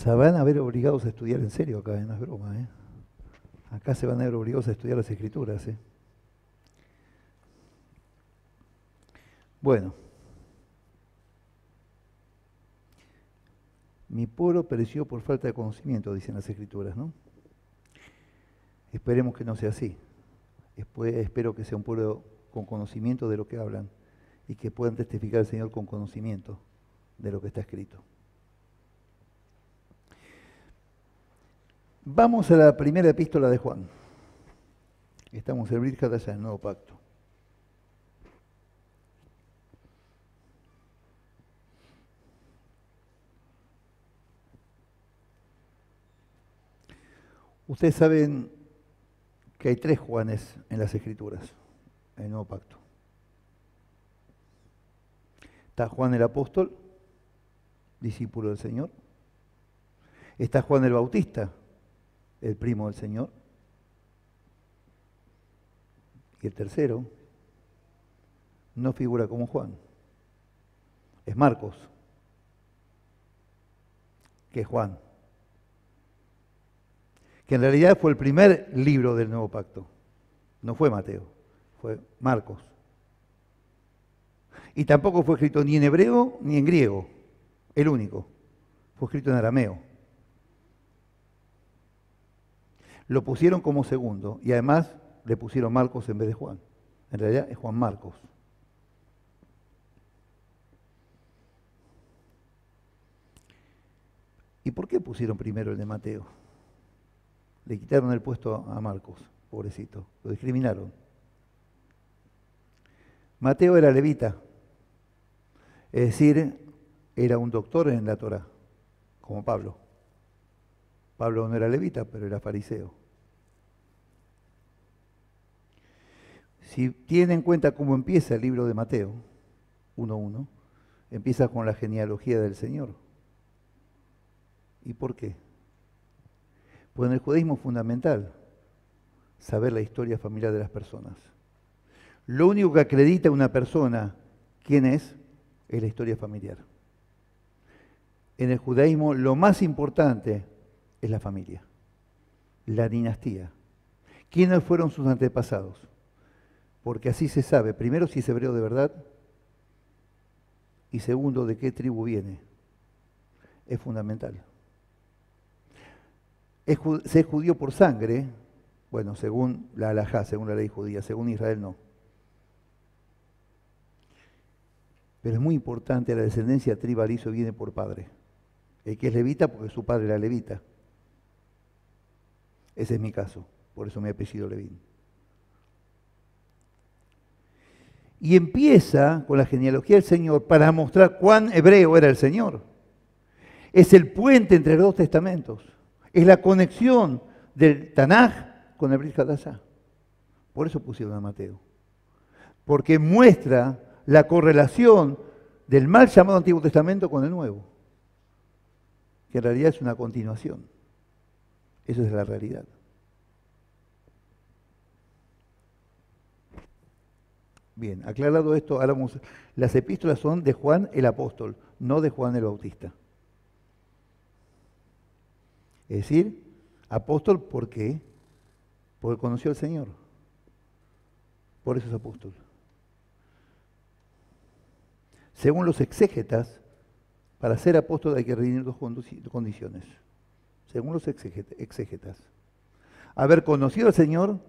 Se van a ver obligados a estudiar en serio acá, no es broma, ¿eh? Acá se van a ver obligados a estudiar las Escrituras, ¿eh? Bueno, mi pueblo pereció por falta de conocimiento, dicen las Escrituras, ¿no? Esperemos que no sea así. Espero que sea un pueblo con conocimiento de lo que hablan y que puedan testificar al Señor con conocimiento de lo que está escrito. Vamos a la primera epístola de Juan. Estamos en el Brit Hadashah, en el Nuevo Pacto. Ustedes saben que hay 3 Juanes en las Escrituras, en el Nuevo Pacto. Está Juan el Apóstol, discípulo del Señor. Está Juan el Bautista, el primo del Señor. Y el tercero no figura como Juan. Es Marcos, que es Juan. Que en realidad fue el primer libro del Nuevo Pacto. No fue Mateo, fue Marcos. Y tampoco fue escrito ni en hebreo ni en griego, el único. Fue escrito en arameo. Lo pusieron como segundo y además le pusieron Marcos en vez de Juan. En realidad es Juan Marcos. ¿Y por qué pusieron primero el de Mateo? Le quitaron el puesto a Marcos, pobrecito, lo discriminaron. Mateo era levita, es decir, era un doctor en la Torá, como Pablo. Pablo no era levita, pero era fariseo. Si tienen en cuenta cómo empieza el libro de Mateo, 1:1, empieza con la genealogía del Señor. ¿Y por qué? Pues en el judaísmo es fundamental saber la historia familiar de las personas. Lo único que acredita a una persona quién es la historia familiar. En el judaísmo lo más importante es la familia, la dinastía. ¿Quiénes fueron sus antepasados? Porque así se sabe, primero, si es hebreo de verdad, y segundo, de qué tribu viene. Es fundamental. Ser judío por sangre, bueno, según la halajá, según la ley judía, según Israel no. Pero es muy importante, la descendencia tribal, eso viene por padre. El que es levita porque su padre era levita. Ese es mi caso, por eso mi apellido Levín. Y empieza con la genealogía del Señor para mostrar cuán hebreo era el Señor. Es el puente entre los 2 testamentos. Es la conexión del Tanaj con el Brit Hadashah. Por eso pusieron a Mateo. Porque muestra la correlación del mal llamado Antiguo Testamento con el Nuevo. Que en realidad es una continuación. Eso es la realidad. Bien, aclarado esto, las epístolas son de Juan el Apóstol, no de Juan el Bautista. Es decir, apóstol, ¿por qué? Porque conoció al Señor. Por eso es apóstol. Según los exégetas, para ser apóstol hay que reunir 2 condiciones. Según los exégetas. Haber conocido al Señor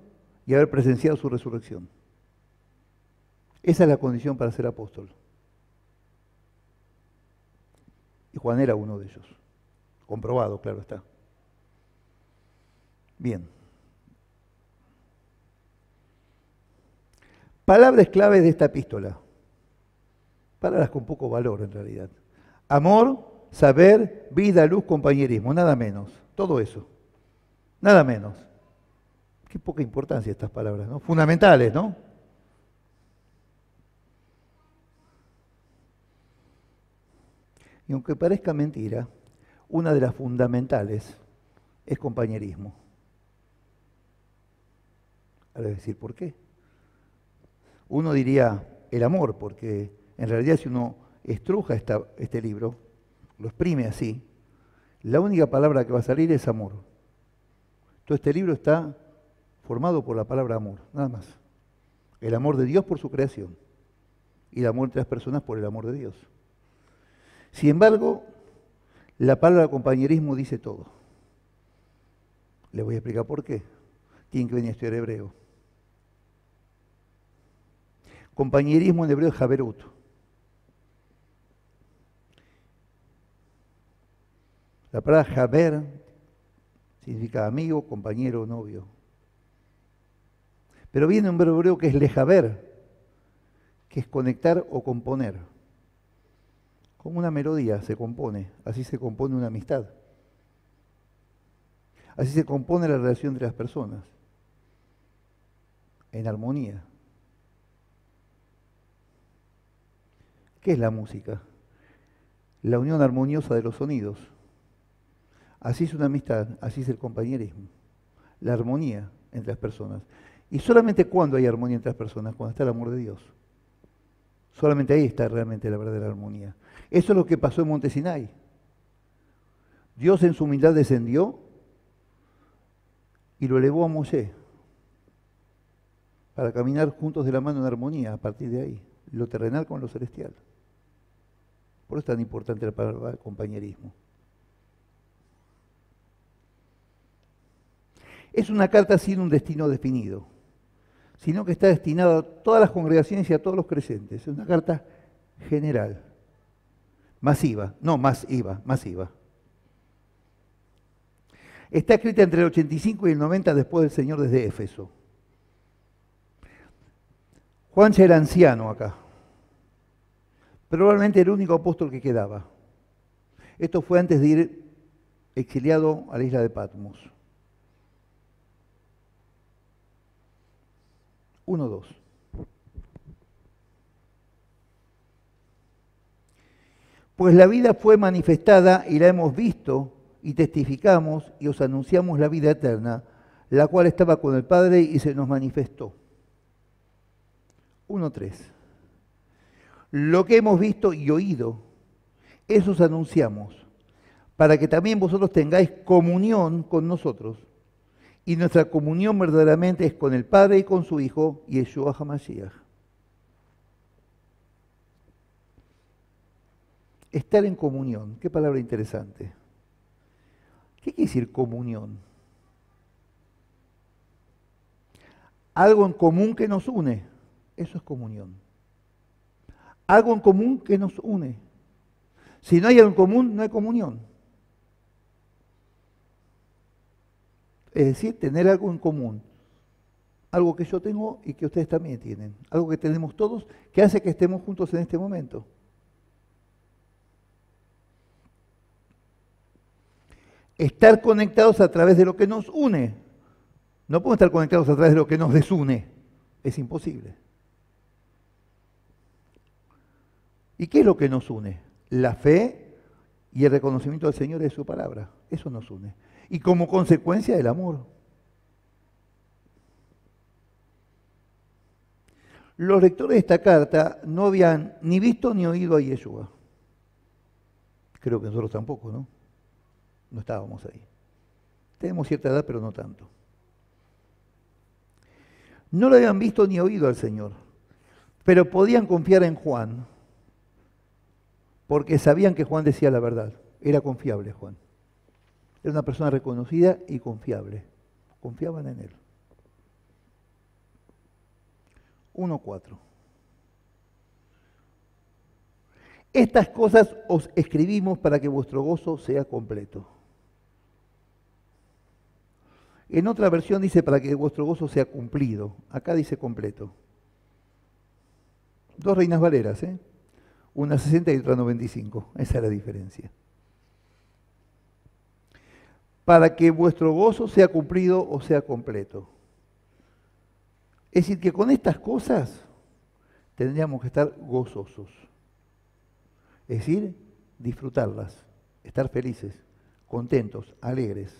y haber presenciado su resurrección. Esa es la condición para ser apóstol. Y Juan era uno de ellos. Comprobado, claro está. Bien. Palabras clave de esta epístola. Palabras con poco valor en realidad. Amor, saber, vida, luz, compañerismo, nada menos. Todo eso. Nada menos. Qué poca importancia estas palabras, ¿no? Fundamentales, ¿no? Y aunque parezca mentira, una de las fundamentales es compañerismo. Ahora decir, ¿por qué? Uno diría el amor, porque en realidad si uno estruja este libro, lo exprime así, La única palabra que va a salir es amor. Todo este libro está formado por la palabra amor, nada más. El amor de Dios por su creación y el amor entre las personas por el amor de Dios. Sin embargo, la palabra compañerismo dice todo. Les voy a explicar por qué. Tienen que venir a estudiar hebreo. Compañerismo en hebreo es javerut. La palabra javer significa amigo, compañero, novio. Pero viene un verbo hebreo que es lejaver, que es conectar o componer. Como una melodía se compone, así se compone una amistad. Así se compone la relación entre las personas, en armonía. ¿Qué es la música? La unión armoniosa de los sonidos. Así es una amistad, así es el compañerismo, la armonía entre las personas. Y solamente cuando hay armonía entre las personas, cuando está el amor de Dios. Solamente ahí está realmente la verdadera armonía. Eso es lo que pasó en Monte Sinai. Dios en su humildad descendió y lo elevó a Moshe para caminar juntos de la mano en armonía a partir de ahí, lo terrenal con lo celestial. Por eso es tan importante la palabra compañerismo. Es una carta sin un destino definido, sino que está destinada a todas las congregaciones y a todos los creyentes. Es una carta general, masiva, no masiva. Está escrita entre el 85 y el 90 después del Señor desde Éfeso. Juan ya era anciano acá, probablemente el único apóstol que quedaba. Esto fue antes de ir exiliado a la isla de Patmos. 1:2. Pues la vida fue manifestada y la hemos visto y testificamos y os anunciamos la vida eterna, la cual estaba con el Padre y se nos manifestó. 1:3. Lo que hemos visto y oído, eso os anunciamos, para que también vosotros tengáis comunión con nosotros. Y nuestra comunión verdaderamente es con el Padre y con su Hijo, Yeshua HaMashiach. Estar en comunión, qué palabra interesante. ¿Qué quiere decir comunión? Algo en común que nos une, eso es comunión. Algo en común que nos une. Si no hay algo en común, no hay comunión. Es decir, tener algo en común. Algo que yo tengo y que ustedes también tienen. Algo que tenemos todos que hace que estemos juntos en este momento. Estar conectados a través de lo que nos une. No podemos estar conectados a través de lo que nos desune. Es imposible. ¿Y qué es lo que nos une? La fe y el reconocimiento del Señor de su palabra. Eso nos une. Y como consecuencia el amor. Los lectores de esta carta no habían ni visto ni oído a Yeshua. Creo que nosotros tampoco, ¿no? No estábamos ahí. Tenemos cierta edad, pero no tanto. No lo habían visto ni oído al Señor, pero podían confiar en Juan, porque sabían que Juan decía la verdad. Era confiable Juan. Era una persona reconocida y confiable. Confiaban en él. 1:4. Estas cosas os escribimos para que vuestro gozo sea completo. En otra versión dice para que vuestro gozo sea cumplido. Acá dice completo. Dos Reinas Valeras, ¿eh? Una 60 y otra 95. Esa es la diferencia. Para que vuestro gozo sea cumplido o sea completo. Es decir, que con estas cosas tendríamos que estar gozosos. Es decir, disfrutarlas, estar felices, contentos, alegres.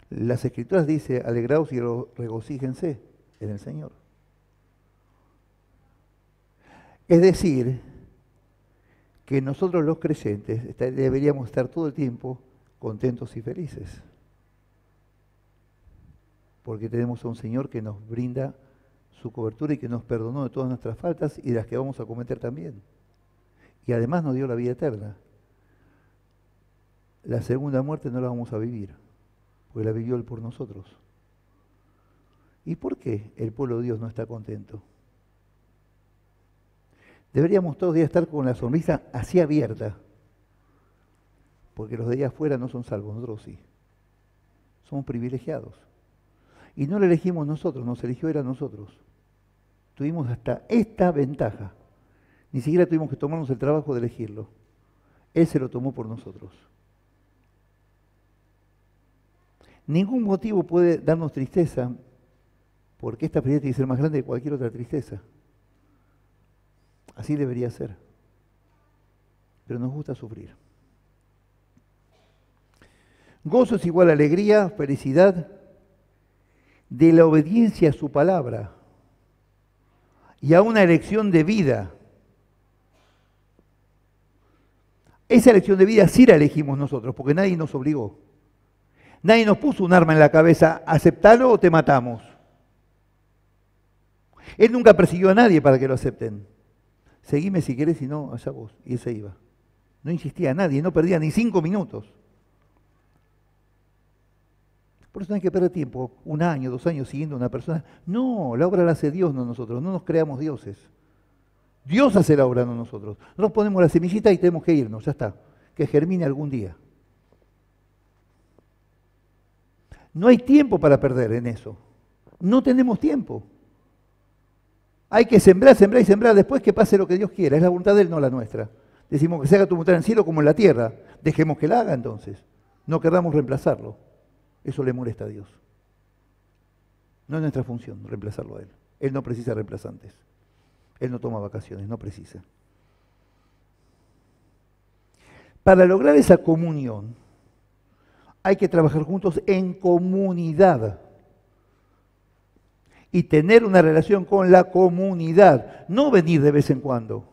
Las Escrituras dicen, alegraos y regocíjense en el Señor. Es decir, que nosotros los creyentes deberíamos estar todo el tiempo contentos y felices. Porque tenemos a un Señor que nos brinda su cobertura y que nos perdonó de todas nuestras faltas y de las que vamos a cometer también. Y además nos dio la vida eterna. La segunda muerte no la vamos a vivir, porque la vivió Él por nosotros. ¿Y por qué el pueblo de Dios no está contento? Deberíamos todos los días estar con la sonrisa así abierta, porque los de allá afuera no son salvos, nosotros sí. Somos privilegiados. Y no lo elegimos nosotros, nos eligió Él a nosotros. Tuvimos hasta esta ventaja. Ni siquiera tuvimos que tomarnos el trabajo de elegirlo. Él se lo tomó por nosotros. Ningún motivo puede darnos tristeza, porque esta felicidad tiene que ser más grande que cualquier otra tristeza. Así debería ser. Pero nos gusta sufrir. Gozo es igual a alegría, felicidad, de la obediencia a su palabra y a una elección de vida. Esa elección de vida sí la elegimos nosotros, porque nadie nos obligó. Nadie nos puso un arma en la cabeza, aceptalo o te matamos. Él nunca persiguió a nadie para que lo acepten. Seguime si querés, si no, allá vos. Y él se iba. No insistía a nadie, no perdía ni 5 minutos. Por eso no hay que perder tiempo, 1 año, 2 años siguiendo a una persona. No, la obra la hace Dios, no nosotros. No nos creamos dioses. Dios hace la obra, no nosotros. Nosotros ponemos la semillita y tenemos que irnos, ya está. Que germine algún día. No hay tiempo para perder en eso. No tenemos tiempo. Hay que sembrar, sembrar y sembrar después que pase lo que Dios quiera. Es la voluntad de Él, no la nuestra. Decimos que se haga tu voluntad en el cielo como en la tierra. Dejemos que la haga entonces. No queramos reemplazarlo. Eso le molesta a Dios. No es nuestra función reemplazarlo a Él. Él no precisa reemplazantes. Él no toma vacaciones, no precisa. Para lograr esa comunión, hay que trabajar juntos en comunidad y tener una relación con la comunidad, no venir de vez en cuando.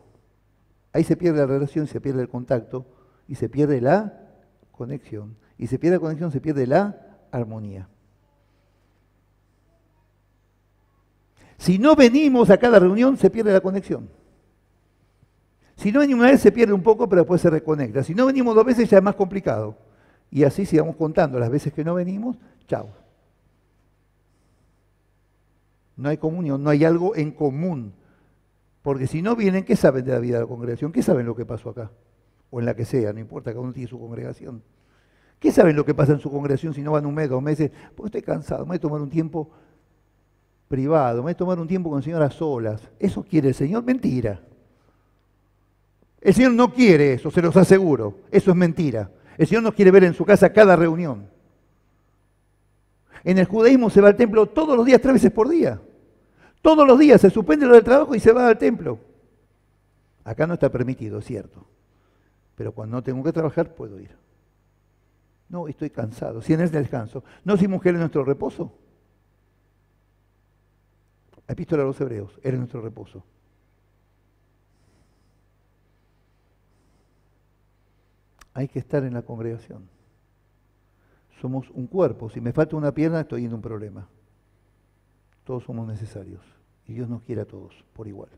Ahí se pierde la relación, se pierde el contacto y se pierde la conexión. Y se pierde la conexión, se pierde la armonía. Si no venimos a cada reunión, se pierde la conexión. Si no venimos una vez, se pierde un poco, pero después se reconecta. Si no venimos 2 veces, ya es más complicado. Y así sigamos contando las veces que no venimos, chao. No hay comunión, no hay algo en común. Porque si no vienen, ¿qué saben de la vida de la congregación? ¿Qué saben lo que pasó acá? O en la que sea, no importa, cada uno tiene su congregación. ¿Qué saben lo que pasa en su congregación si no van 1 mes, 2 meses? Porque estoy cansado, me voy a tomar un tiempo privado, me voy a tomar un tiempo con el Señor a solas. ¿Eso quiere el Señor? Mentira. El Señor no quiere eso, se los aseguro. Eso es mentira. El Señor nos quiere ver en su casa cada reunión. En el judaísmo se va al templo todos los días, 3 veces por día. Todos los días se suspende lo del trabajo y se va al templo. Acá no está permitido, es cierto. Pero cuando no tengo que trabajar, puedo ir. No, estoy cansado. Si en el descanso. ¿No hicimos que Él es nuestro reposo? Epístola a los Hebreos, Él es nuestro reposo. Hay que estar en la congregación. Somos un cuerpo. Si me falta una pierna, estoy en un problema. Todos somos necesarios. Y Dios nos quiere a todos por igual.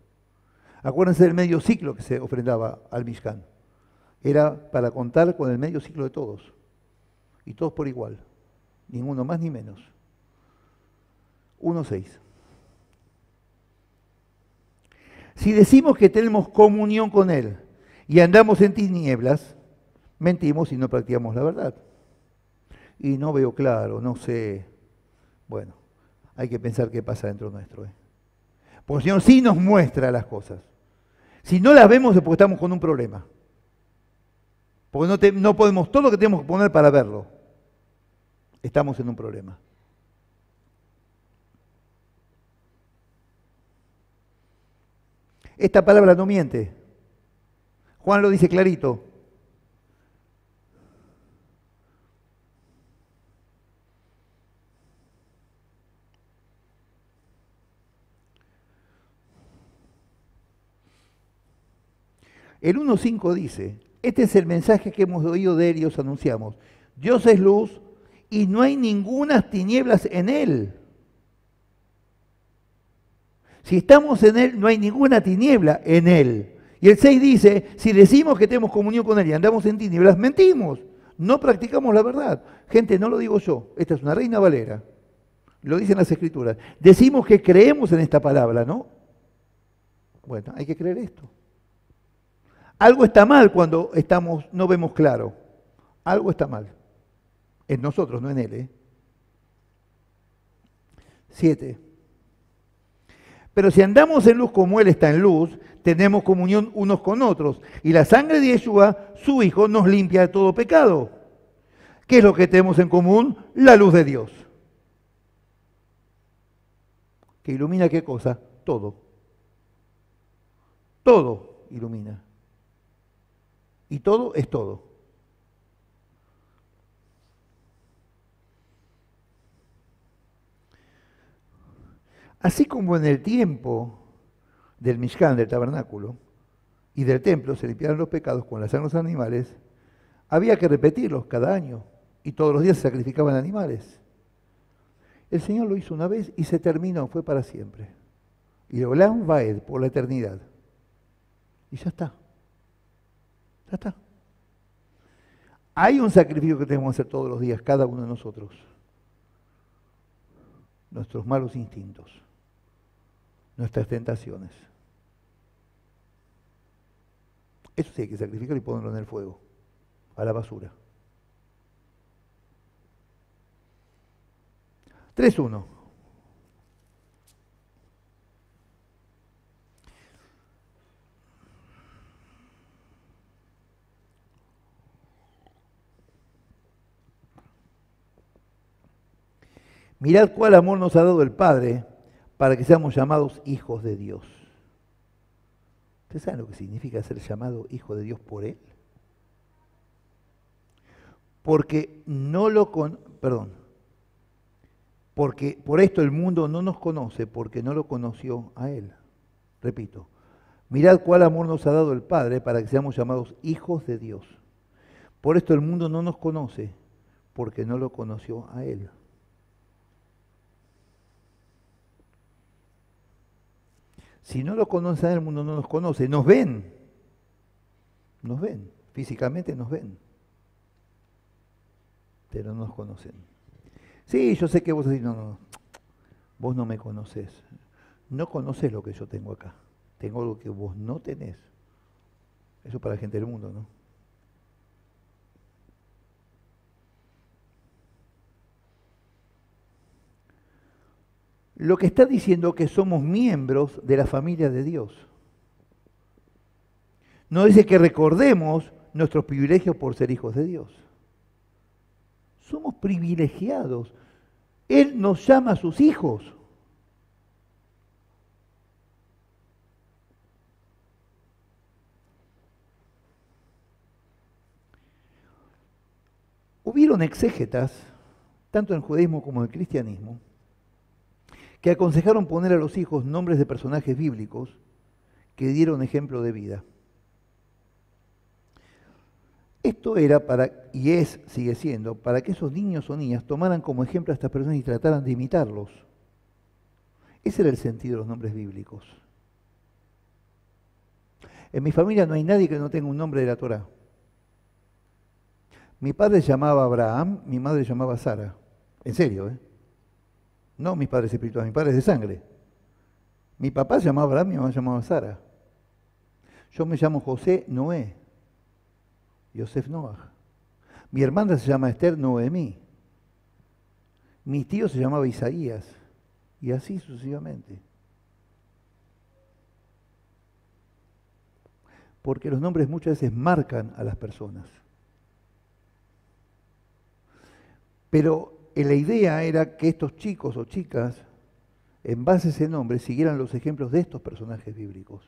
Acuérdense del medio ciclo que se ofrendaba al Mishkan. Era para contar con el medio ciclo de todos. Y todos por igual. Ninguno más ni menos. 1:6. Si decimos que tenemos comunión con Él y andamos en tinieblas, mentimos y no practicamos la verdad. Y no veo claro, no sé. Bueno, hay que pensar qué pasa dentro nuestro. Porque el Señor sí nos muestra las cosas. Si no las vemos es porque estamos con un problema. Porque no podemos, todo lo que tenemos que poner para verlo. Estamos en un problema. Esta palabra no miente. Juan lo dice clarito. El 1:5 dice, este es el mensaje que hemos oído de Él y os anunciamos. Dios es luz y no hay ninguna tinieblas en Él. Si estamos en Él, no hay ninguna tiniebla en Él. Y el 6 dice, si decimos que tenemos comunión con Él y andamos en tinieblas, mentimos. No practicamos la verdad. Gente, no lo digo yo. Esta es una Reina Valera. Lo dicen las Escrituras. Decimos que creemos en esta palabra, ¿no? Bueno, hay que creer esto. Algo está mal cuando no vemos claro. Algo está mal. En nosotros, no en Él, ¿eh? 7. Pero si andamos en luz como Él está en luz, tenemos comunión unos con otros. Y la sangre de Yeshua, su Hijo, nos limpia de todo pecado. ¿Qué es lo que tenemos en común? La luz de Dios. ¿Que ilumina qué cosa? Todo. Todo ilumina. Y todo es todo. Así como en el tiempo del Mishkan, del tabernáculo, y del templo se limpiaron los pecados con la sangre de los animales, había que repetirlos cada año, y todos los días se sacrificaban animales. El Señor lo hizo una vez y se terminó, fue para siempre. Y Olam Vaed, por la eternidad. Y ya está. Ya está. Hay un sacrificio que tenemos que hacer todos los días, cada uno de nosotros. Nuestros malos instintos, nuestras tentaciones. Eso sí hay que sacrificar y ponerlo en el fuego, a la basura. 3.1. Mirad cuál amor nos ha dado el Padre para que seamos llamados hijos de Dios. ¿Ustedes saben lo que significa ser llamado hijo de Dios por Él? Porque porque por esto el mundo no nos conoce, porque no lo conoció a Él. Repito, mirad cuál amor nos ha dado el Padre para que seamos llamados hijos de Dios. Por esto el mundo no nos conoce, porque no lo conoció a Él. Si no lo conocen a Él, el mundo no nos conoce. Nos ven, físicamente nos ven, pero no nos conocen. Sí, yo sé que vos decís, no, vos no me conocés. No conocés lo que yo tengo acá. Tengo algo que vos no tenés. Eso para la gente del mundo, ¿no? Lo que está diciendo que somos miembros de la familia de Dios. No dice que recordemos nuestros privilegios por ser hijos de Dios. Somos privilegiados. Él nos llama a sus hijos. Hubieron exégetas, tanto en el judaísmo como en el cristianismo, que aconsejaron poner a los hijos nombres de personajes bíblicos que dieron ejemplo de vida. Esto era sigue siendo, para que esos niños o niñas tomaran como ejemplo a estas personas y trataran de imitarlos. Ese era el sentido de los nombres bíblicos. En mi familia no hay nadie que no tenga un nombre de la Torá. Mi padre se llamaba Abraham, mi madre se llamaba Sara. En serio, ¿eh? No mis padres espirituales, mis padres de sangre. Mi papá se llamaba Abraham, mi mamá se llamaba Sara. Yo me llamo José Noé, Yosef Noah. Mi hermana se llama Esther Noemí. Mi tío se llamaba Isaías. Y así sucesivamente. Porque los nombres muchas veces marcan a las personas. Pero la idea era que estos chicos o chicas, en base a ese nombre, siguieran los ejemplos de estos personajes bíblicos.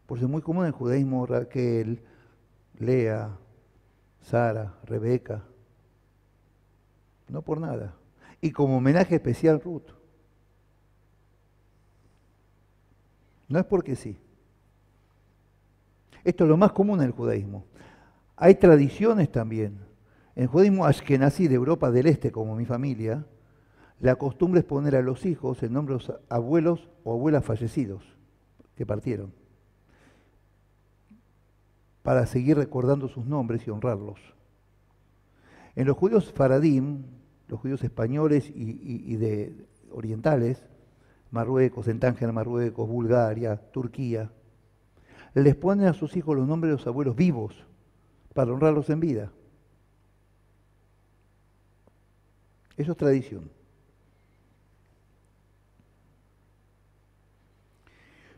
Por eso es muy común en el judaísmo Raquel, Lea, Sara, Rebeca. No por nada. Y como homenaje especial Ruth. No es porque sí. Esto es lo más común en el judaísmo. Hay tradiciones también. En el judaísmo ashkenazí de Europa del Este, como mi familia, la costumbre es poner a los hijos el nombre de los abuelos o abuelas fallecidos que partieron, para seguir recordando sus nombres y honrarlos. En los judíos faradim, los judíos españoles y de orientales, Marruecos, en Tánger, Marruecos, Bulgaria, Turquía, les ponen a sus hijos los nombres de los abuelos vivos para honrarlos en vida. Eso es tradición.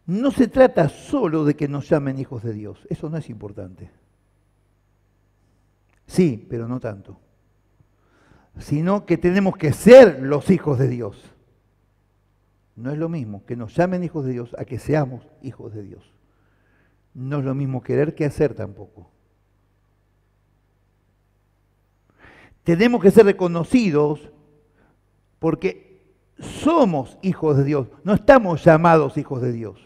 No se trata solo de que nos llamen hijos de Dios, eso no es importante. Sí, pero no tanto. Sino que tenemos que ser los hijos de Dios. No es lo mismo que nos llamen hijos de Dios a que seamos hijos de Dios. No es lo mismo querer que hacer tampoco. Tenemos que ser reconocidos porque somos hijos de Dios, no estamos llamados hijos de Dios.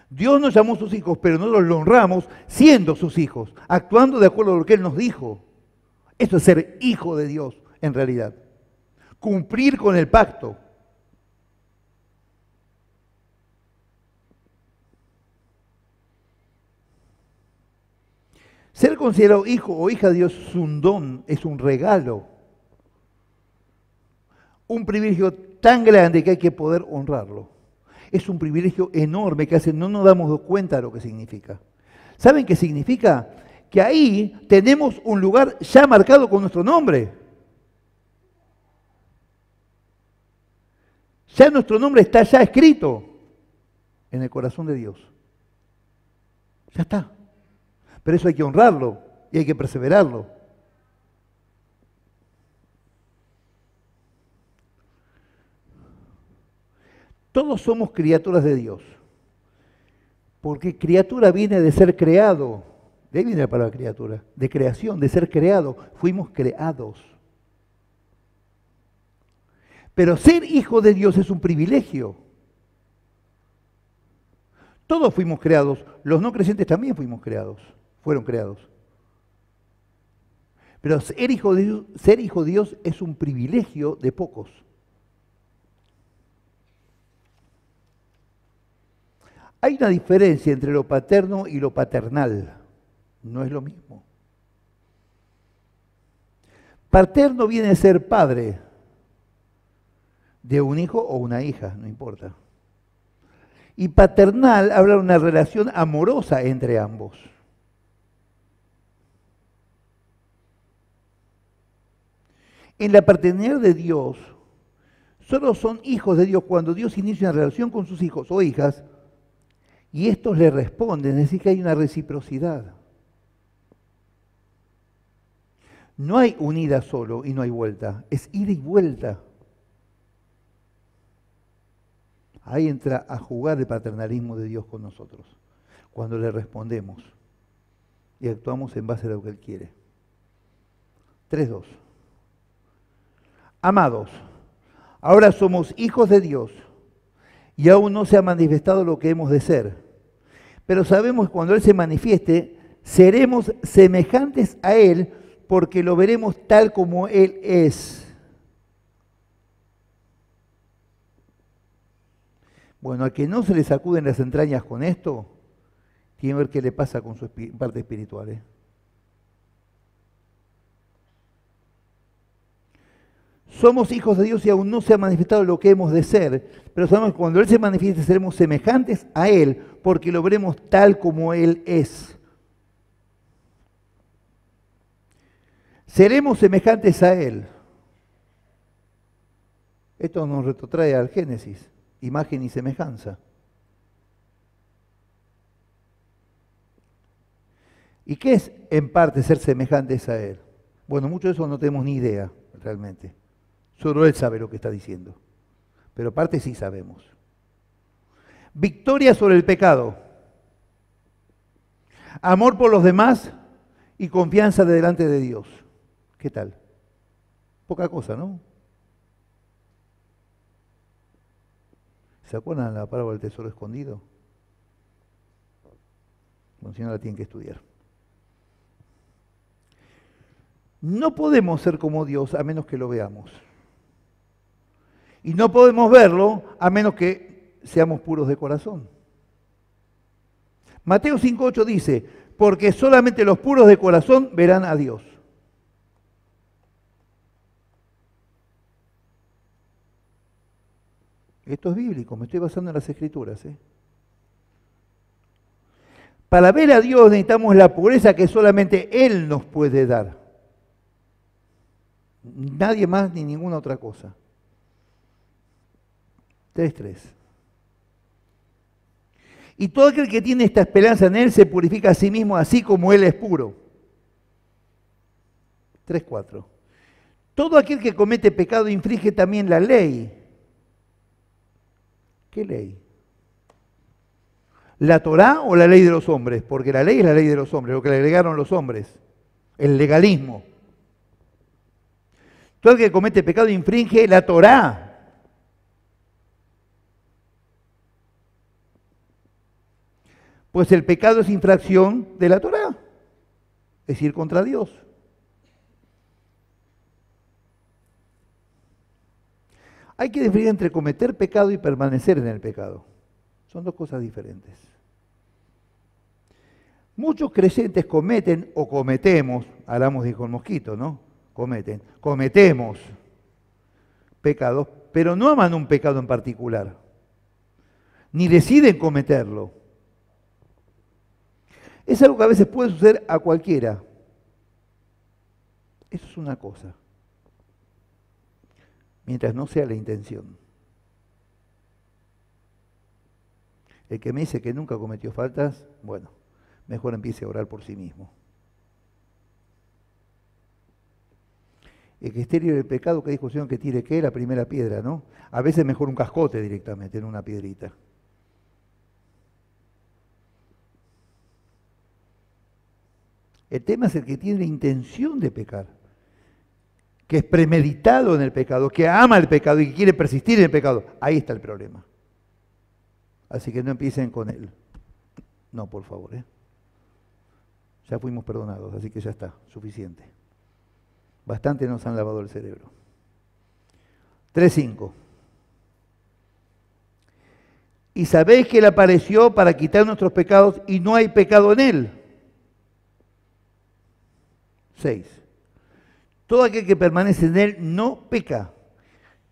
Dios nos llamó sus hijos, pero nosotros lo honramos siendo sus hijos, actuando de acuerdo a lo que Él nos dijo. Eso es ser hijo de Dios, en realidad. Cumplir con el pacto. Ser considerado hijo o hija de Dios es un don, es un regalo. Un privilegio tan grande que hay que poder honrarlo. Es un privilegio enorme que no nos damos cuenta de lo que significa. ¿Saben qué significa? Que ahí tenemos un lugar ya marcado con nuestro nombre. Ya nuestro nombre está ya escrito en el corazón de Dios. Ya está. Pero eso hay que honrarlo y hay que perseverarlo. Todos somos criaturas de Dios. Porque criatura viene de ser creado. De ahí viene la palabra criatura. De creación, de ser creado. Fuimos creados. Pero ser hijo de Dios es un privilegio. Todos fuimos creados. Los no creyentes también fuimos creados. Fueron creados. Pero ser hijo de Dios es un privilegio de pocos. Hay una diferencia entre lo paterno y lo paternal. No es lo mismo. Paterno viene a ser padre de un hijo o una hija, no importa. Y paternal habla de una relación amorosa entre ambos. En la paternidad de Dios, solo son hijos de Dios cuando Dios inicia una relación con sus hijos o hijas y estos le responden, es decir, que hay una reciprocidad. No hay un ida solo y no hay vuelta, es ida y vuelta. Ahí entra a jugar el paternalismo de Dios con nosotros, cuando le respondemos y actuamos en base a lo que Él quiere. 3:2. Amados, ahora somos hijos de Dios y aún no se ha manifestado lo que hemos de ser. Pero sabemos que cuando Él se manifieste, seremos semejantes a Él porque lo veremos tal como Él es. Bueno, a que no se le sacuden las entrañas con esto, tiene que ver qué le pasa con su parte espiritual. Somos hijos de Dios y aún no se ha manifestado lo que hemos de ser, pero sabemos que cuando Él se manifieste seremos semejantes a Él, porque lo veremos tal como Él es. Seremos semejantes a Él. Esto nos retrotrae al Génesis, imagen y semejanza. ¿Y qué es en parte ser semejantes a Él? Bueno, mucho de eso no tenemos ni idea realmente. Solo Él sabe lo que está diciendo. Pero parte sí sabemos. Victoria sobre el pecado. Amor por los demás y confianza de delante de Dios. ¿Qué tal? Poca cosa, ¿no? ¿Se acuerdan la parábola del tesoro escondido? Bueno, si no la tienen que estudiar. No podemos ser como Dios a menos que lo veamos. Y no podemos verlo a menos que seamos puros de corazón. Mateo 5:8 dice, porque solamente los puros de corazón verán a Dios. Esto es bíblico, me estoy basando en las Escrituras. Para ver a Dios necesitamos la pureza que solamente Él nos puede dar. Nadie más ni ninguna otra cosa. 3:3. Y todo aquel que tiene esta esperanza en Él se purifica a sí mismo, así como Él es puro. 3:4. Todo aquel que comete pecado infringe también la ley. ¿Qué ley? ¿La Torá o la ley de los hombres? Porque la ley es la ley de los hombres, lo que le agregaron los hombres. El legalismo. Todo el que comete pecado infringe la Torá. Pues el pecado es infracción de la Torá, es ir contra Dios. Hay que diferenciar entre cometer pecado y permanecer en el pecado. Son dos cosas diferentes. Muchos creyentes cometen o cometemos, hablamos dijo el mosquito, ¿no? Cometemos pecados, pero no aman un pecado en particular, ni deciden cometerlo. Es algo que a veces puede suceder a cualquiera. Eso es una cosa. Mientras no sea la intención. El que me dice que nunca cometió faltas, bueno, mejor empiece a orar por sí mismo. El que esté libre del pecado, que dijo el Señor que tire ¿qué? La primera piedra, ¿no? A veces mejor un cascote directamente, en una piedrita. El tema es el que tiene la intención de pecar, que es premeditado en el pecado, que ama el pecado y que quiere persistir en el pecado. Ahí está el problema. Así que no empiecen con él. No, por favor. Ya fuimos perdonados, así que ya está, suficiente. Bastante nos han lavado el cerebro. 3:5. Y sabéis que Él apareció para quitar nuestros pecados y no hay pecado en Él. 6. Todo aquel que permanece en Él no peca.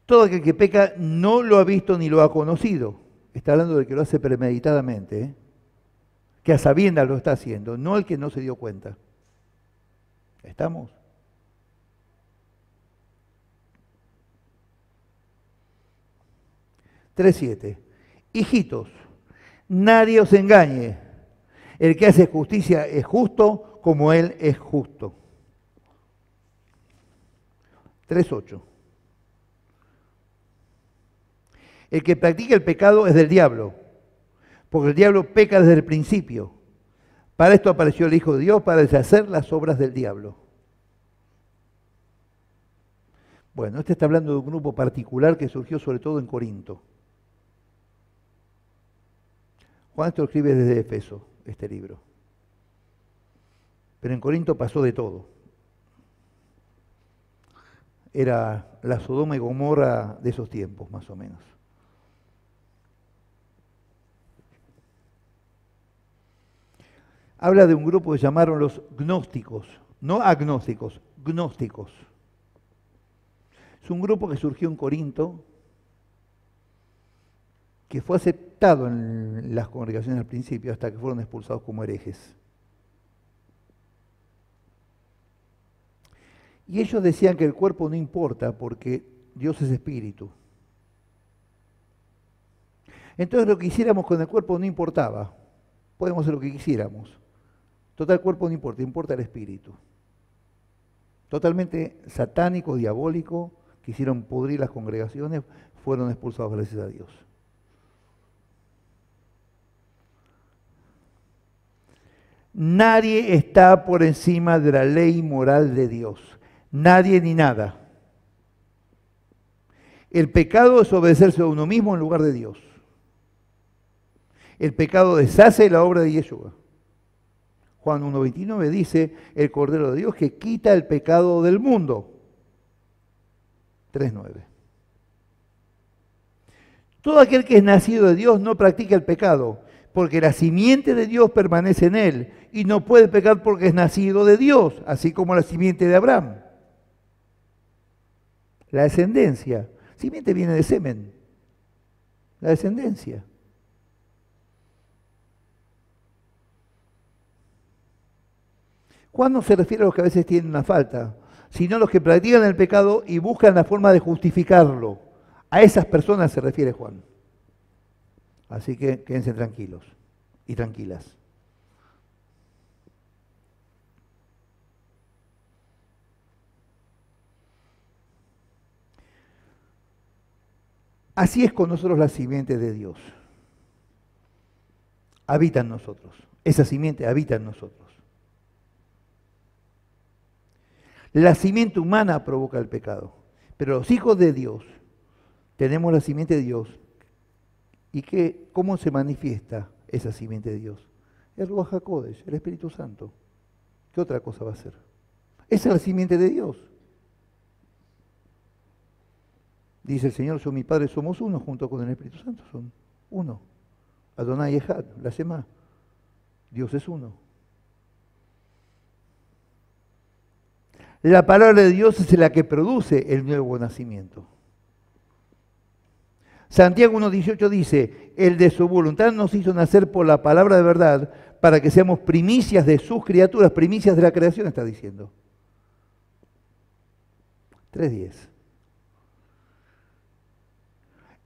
Todo aquel que peca no lo ha visto ni lo ha conocido. Está hablando del que lo hace premeditadamente, que a sabiendas lo está haciendo, no el que no se dio cuenta. ¿Estamos? (3:7) Hijitos, nadie os engañe. El que hace justicia es justo como Él es justo. 3:8. El que practica el pecado es del diablo, porque el diablo peca desde el principio. Para esto apareció el Hijo de Dios, para deshacer las obras del diablo. Bueno, este está hablando de un grupo particular que surgió sobre todo en Corinto. Juan esto lo escribe desde Éfeso, este libro. Pero en Corinto pasó de todo. Era la Sodoma y Gomorra de esos tiempos, más o menos. Habla de un grupo que llamaron los gnósticos, no agnósticos, gnósticos. Es un grupo que surgió en Corinto, que fue aceptado en las congregaciones al principio hasta que fueron expulsados como herejes. Y ellos decían que el cuerpo no importa porque Dios es espíritu. Entonces lo que hiciéramos con el cuerpo no importaba. Podemos hacer lo que quisiéramos. Total, el cuerpo no importa, importa el espíritu. Totalmente satánico, diabólico, quisieron pudrir las congregaciones, fueron expulsados gracias a Dios. Nadie está por encima de la ley moral de Dios. Nadie ni nada. El pecado es obedecerse a uno mismo en lugar de Dios. El pecado deshace la obra de Yeshua. Juan 1:29 dice, el Cordero de Dios que quita el pecado del mundo. 3:9. Todo aquel que es nacido de Dios no practica el pecado, porque la simiente de Dios permanece en él y no puede pecar porque es nacido de Dios, así como la simiente de Abraham. La descendencia. Simiente viene de semen. La descendencia. Juan no se refiere a los que a veces tienen una falta, sino a los que practican el pecado y buscan la forma de justificarlo. A esas personas se refiere Juan. Así que quédense tranquilos y tranquilas. Así es con nosotros la simiente de Dios. Habita en nosotros. Esa simiente habita en nosotros. La simiente humana provoca el pecado, pero los hijos de Dios tenemos la simiente de Dios. ¿Y cómo se manifiesta esa simiente de Dios? El Ruach HaKodesh, el Espíritu Santo. ¿Qué otra cosa va a ser? Esa es la simiente de Dios. Dice el Señor, yo y mi Padre somos uno, junto con el Espíritu Santo son uno. Adonai Echad, la Shema. Dios es uno. La palabra de Dios es la que produce el nuevo nacimiento. Santiago 1:18 dice, el de su voluntad nos hizo nacer por la palabra de verdad para que seamos primicias de sus criaturas, primicias de la creación, está diciendo. 3:10.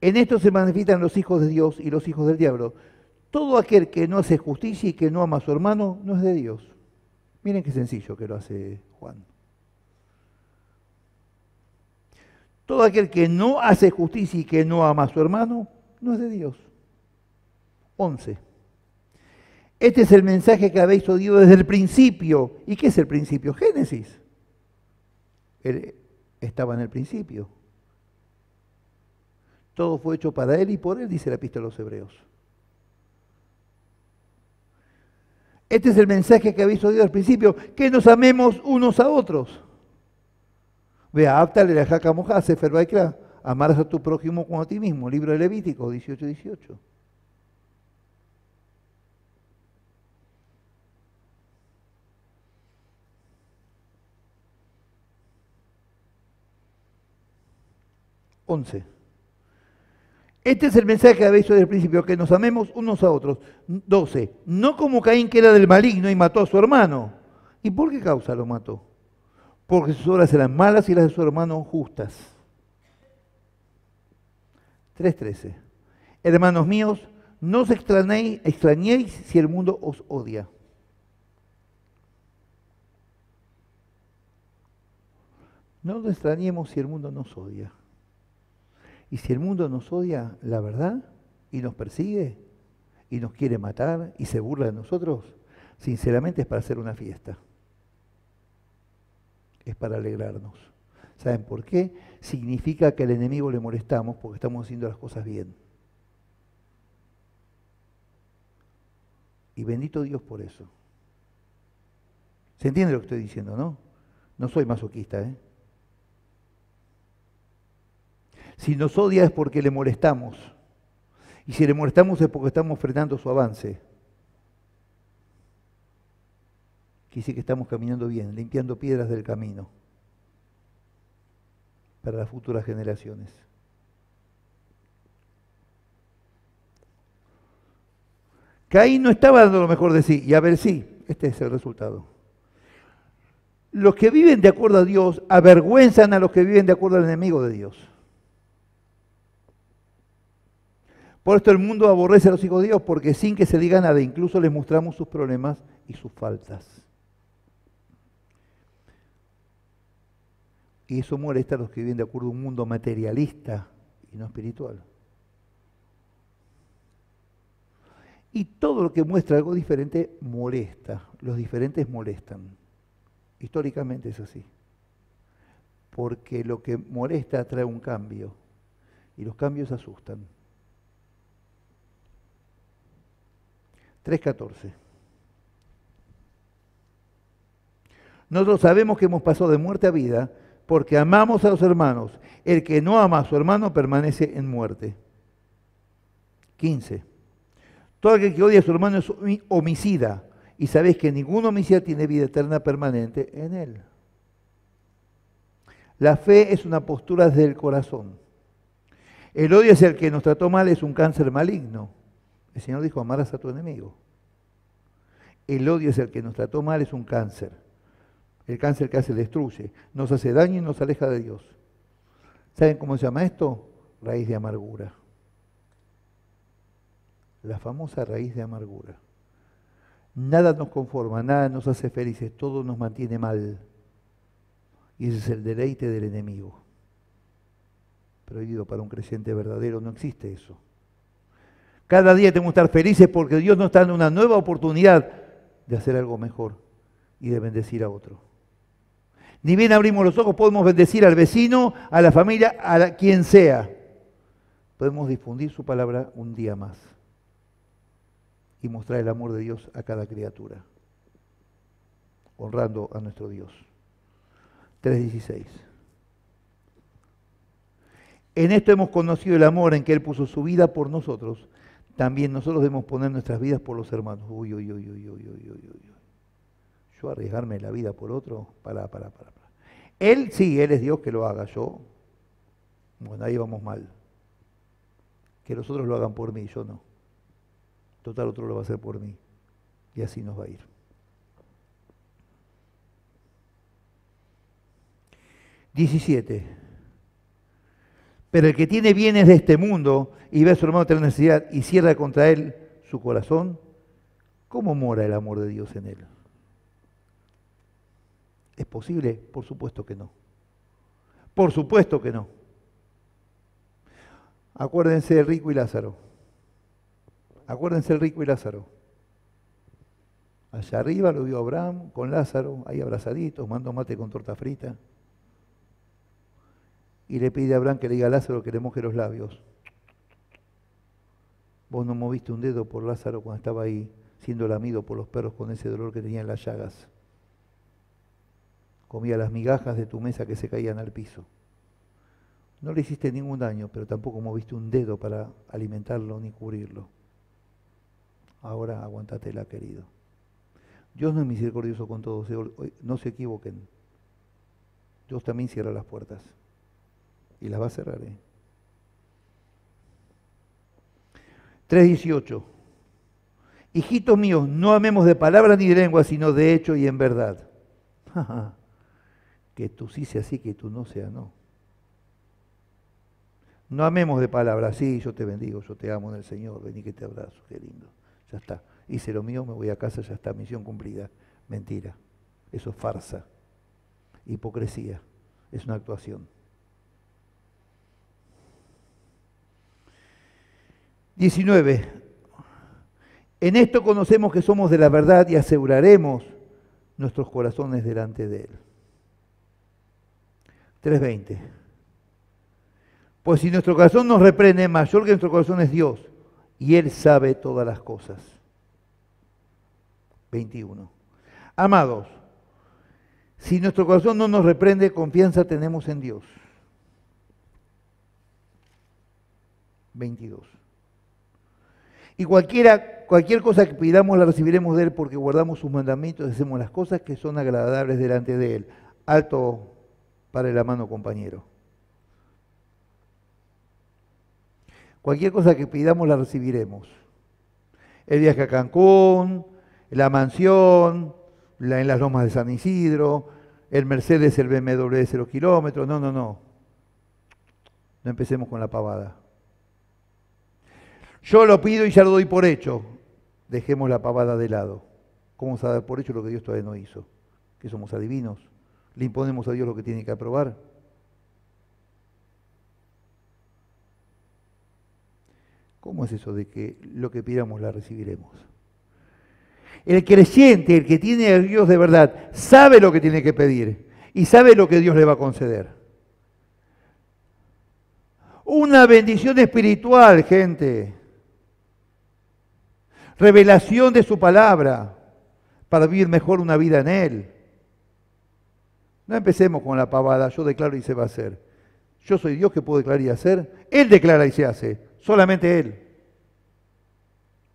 En esto se manifiestan los hijos de Dios y los hijos del diablo. Todo aquel que no hace justicia y que no ama a su hermano no es de Dios. Miren qué sencillo que lo hace Juan. Todo aquel que no hace justicia y que no ama a su hermano, no es de Dios. 11. Este es el mensaje que habéis oído desde el principio. ¿Y qué es el principio? Génesis. Él estaba en el principio. Todo fue hecho para Él y por Él, dice la epístola a los Hebreos. Este es el mensaje que habéis oído al principio, que nos amemos unos a otros. Vea, Aptale la jaca mojá, Sefer Baikra, amarás a tu prójimo como a ti mismo, libro de Levítico 18:18. Este es el mensaje que habéis oído desde el principio, que nos amemos unos a otros. 12. No como Caín, que era del maligno y mató a su hermano. ¿Y por qué causa lo mató? Porque sus obras eran malas y las de su hermano justas. 3:13. Hermanos míos, no os extrañéis si el mundo os odia. No nos extrañemos si el mundo nos odia. Y si el mundo nos odia, la verdad, y nos persigue, y nos quiere matar, y se burla de nosotros, sinceramente es para hacer una fiesta. Es para alegrarnos. ¿Saben por qué? Significa que al enemigo le molestamos porque estamos haciendo las cosas bien. Y bendito Dios por eso. ¿Se entiende lo que estoy diciendo, no? No soy masoquista, ¿eh? Si nos odia es porque le molestamos. Y si le molestamos es porque estamos frenando su avance. Quiere decir que estamos caminando bien, limpiando piedras del camino para las futuras generaciones. Caín no estaba dando lo mejor de sí, y a ver sí, este es el resultado. Los que viven de acuerdo a Dios avergüenzan a los que viven de acuerdo al enemigo de Dios. Por esto el mundo aborrece a los hijos de Dios, porque sin que se diga nada, incluso les mostramos sus problemas y sus faltas. Y eso molesta a los que viven de acuerdo a un mundo materialista y no espiritual. Y todo lo que muestra algo diferente molesta. Los diferentes molestan. Históricamente es así. Porque lo que molesta trae un cambio. Y los cambios asustan. 3:14. Nosotros sabemos que hemos pasado de muerte a vida porque amamos a los hermanos. El que no ama a su hermano permanece en muerte. 15. Todo aquel que odia a su hermano es homicida. Y sabéis que ningún homicida tiene vida eterna permanente en él. La fe es una postura desde el corazón. El odio hacia el que nos trató mal es un cáncer maligno. El Señor dijo, amarás a tu enemigo. El odio hacia el que nos trató mal es un cáncer. El cáncer que hace destruye, nos hace daño y nos aleja de Dios. ¿Saben cómo se llama esto? Raíz de amargura. La famosa raíz de amargura. Nada nos conforma, nada nos hace felices, todo nos mantiene mal. Y ese es el deleite del enemigo. Prohibido para un creyente verdadero, no existe eso. Cada día tenemos que estar felices porque Dios nos está dando una nueva oportunidad de hacer algo mejor y de bendecir a otro. Ni bien abrimos los ojos, podemos bendecir al vecino, a la familia, a quien sea. Podemos difundir su palabra un día más y mostrar el amor de Dios a cada criatura, honrando a nuestro Dios. 3:16. En esto hemos conocido el amor en que Él puso su vida por nosotros. También nosotros debemos poner nuestras vidas por los hermanos. Uy. Yo arriesgarme la vida por otro, para. Él sí, Él es Dios que lo haga. Yo, bueno, ahí vamos mal. Que los otros lo hagan por mí, yo no. Total, otro lo va a hacer por mí. Y así nos va a ir. (17) Pero el que tiene bienes de este mundo y ve a su hermano tener necesidad y cierra contra él su corazón, ¿cómo mora el amor de Dios en él? ¿Es posible? Por supuesto que no. Por supuesto que no. Acuérdense del rico y Lázaro. Acuérdense del rico y Lázaro. Allá arriba lo vio Abraham con Lázaro, ahí abrazaditos, mandó mate con torta frita. Y le pide a Abraham que le diga a Lázaro que le moje los labios. Vos no moviste un dedo por Lázaro cuando estaba ahí, siendo lamido por los perros con ese dolor que tenía en las llagas. Comía las migajas de tu mesa que se caían al piso. No le hiciste ningún daño, pero tampoco moviste un dedo para alimentarlo ni cubrirlo. Ahora aguántatela, querido. Dios no es misericordioso con todos, no se equivoquen. Dios también cierra las puertas. Y las va a cerrar. 3:18. Hijitos míos, no amemos de palabra ni de lengua, sino de hecho y en verdad. Que tú sí sea sí, que tú no sea no. No amemos de palabra, sí, yo te bendigo, yo te amo en el Señor, vení que te abrazo, qué lindo. Ya está. Hice lo mío, me voy a casa, ya está, misión cumplida. Mentira. Eso es farsa. Hipocresía. Es una actuación. 19. En esto conocemos que somos de la verdad y aseguraremos nuestros corazones delante de Él. 3:20. Pues si nuestro corazón nos reprende, mayor que nuestro corazón es Dios, y Él sabe todas las cosas. 21. Amados, si nuestro corazón no nos reprende, confianza tenemos en Dios. 22. Y cualquier cosa que pidamos la recibiremos de Él porque guardamos sus mandamientos y hacemos las cosas que son agradables delante de Él. Alto para la mano, compañero. Cualquier cosa que pidamos la recibiremos. El viaje a Cancún, la mansión, en las lomas de San Isidro, el Mercedes, el BMW de 0 kilómetros. No. No empecemos con la pavada. Yo lo pido y ya lo doy por hecho. Dejemos la pavada de lado. ¿Cómo vamos a dar por hecho lo que Dios todavía no hizo? ¿Que somos adivinos? ¿Le imponemos a Dios lo que tiene que aprobar? ¿Cómo es eso de que lo que pidamos la recibiremos? El creyente, el que tiene a Dios de verdad, sabe lo que tiene que pedir y sabe lo que Dios le va a conceder. Una bendición espiritual, gente. Revelación de su palabra para vivir mejor una vida en Él. No empecemos con la pavada, yo declaro y se va a hacer. Yo soy Dios que puedo declarar y hacer. Él declara y se hace. Solamente Él.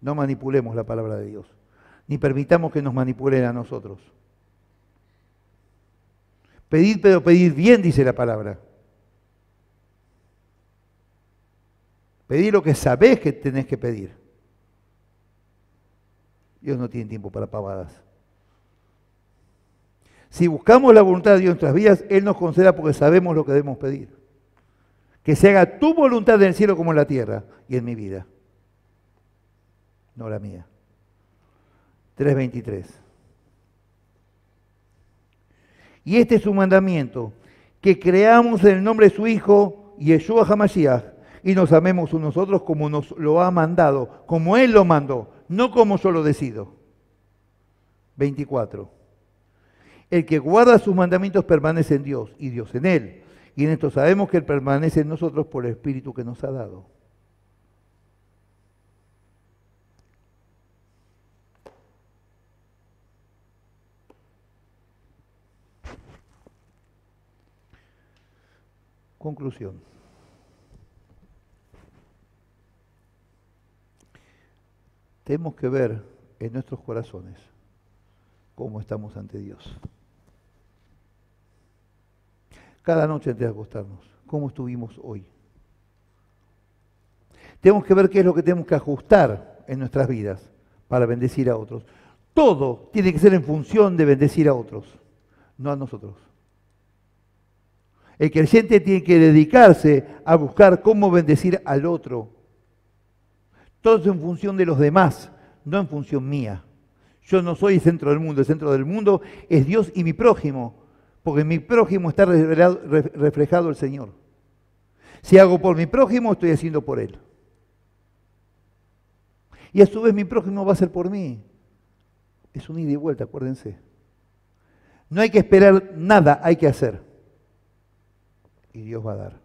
No manipulemos la palabra de Dios. Ni permitamos que nos manipulen a nosotros. Pedid, pero pedid bien, dice la palabra. Pedid lo que sabés que tenés que pedir. Dios no tiene tiempo para pavadas. Si buscamos la voluntad de Dios en nuestras vidas, Él nos conceda porque sabemos lo que debemos pedir. Que se haga tu voluntad en el cielo como en la tierra y en mi vida. No la mía. 3:23. Y este es su mandamiento, que creamos en el nombre de su Hijo, Yeshua HaMashiach, y nos amemos unos a otros como nos lo ha mandado, como Él lo mandó, no como yo lo decido. 24. El que guarda sus mandamientos permanece en Dios y Dios en él. Y en esto sabemos que Él permanece en nosotros por el Espíritu que nos ha dado. Conclusión. Tenemos que ver en nuestros corazones cómo estamos ante Dios. Cada noche antes de acostarnos, cómo estuvimos hoy. Tenemos que ver qué es lo que tenemos que ajustar en nuestras vidas para bendecir a otros. Todo tiene que ser en función de bendecir a otros, no a nosotros. El creyente tiene que dedicarse a buscar cómo bendecir al otro. Todo es en función de los demás, no en función mía. Yo no soy el centro del mundo es Dios y mi prójimo, porque en mi prójimo está reflejado el Señor. Si hago por mi prójimo, estoy haciendo por Él. Y a su vez mi prójimo va a ser por mí. Es un ida y vuelta, acuérdense. No hay que esperar nada, hay que hacer. Y Dios va a dar.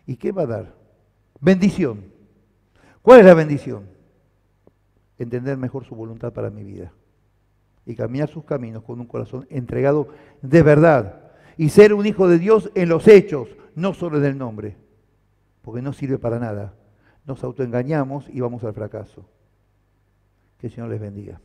¿Y qué va a dar? Bendición. ¿Cuál es la bendición? Entender mejor su voluntad para mi vida. Y caminar sus caminos con un corazón entregado de verdad. Y ser un hijo de Dios en los hechos, no solo en el nombre. Porque no sirve para nada. Nos autoengañamos y vamos al fracaso. Que el Señor les bendiga.